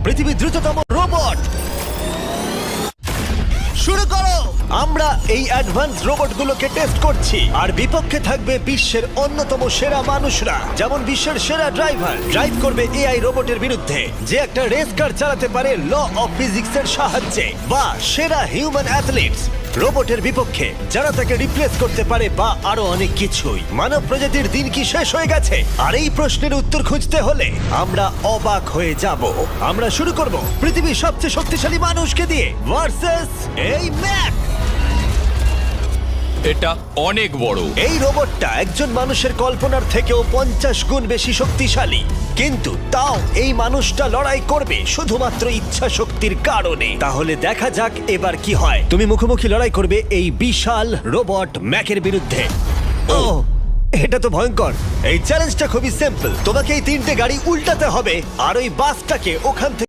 পৃথিবীর দ্রুততম রোবট। শুরু করো। আমরা এই অ্যাডভান্স রোবটগুলোকে টেস্ট করছি, আর বিপক্ষে থাকবে বিশ্বের অন্যতম সেরা মানুষরা, যেমন বিশ্বের সেরা ড্রাইভার ড্রাইভ করবে এআই রোবটের বিরুদ্ধে, যে একটা রেস কার চালাতে পারে ল অফ ফিজিক্সের সাহায্যে, বা সেরা হিউম্যান অ্যাথলিটস রোবটের বিপক্ষে যারা তাকে রিপ্লেস করতে পারে, বা আরো অনেক কিছুই। মানব প্রজাতির দিন কি শেষ হয়ে গেছে? আর এই প্রশ্নের উত্তর খুঁজতে হলে আমরা অবাক হয়ে যাব। আমরা শুরু করব পৃথিবীর সবচেয়ে শক্তিশালী মানুষকে দিয়ে ভার্সেস এই ম্যাক। এটা অনেক বড়। এই রোবটটা একজন মানুষের কল্পনার থেকেও 50 গুণ বেশি শক্তিশালী, কিন্তু তাও এই মানুষটা লড়াই করবে শুধুমাত্র ইচ্ছা শক্তির কারণে। তাহলে দেখা যাক এবার কি হয়। তুমি মুখোমুখি লড়াই করবে এই বিশাল রোবট ম্যাকের বিরুদ্ধে। ও, এটা তো ভয়ঙ্কর। এই চ্যালেঞ্জটা খুবই সিম্পল। তোমাকে এই 3টে গাড়ি উল্টাতে হবে আর ওই বাসটাকে ওখান থেকে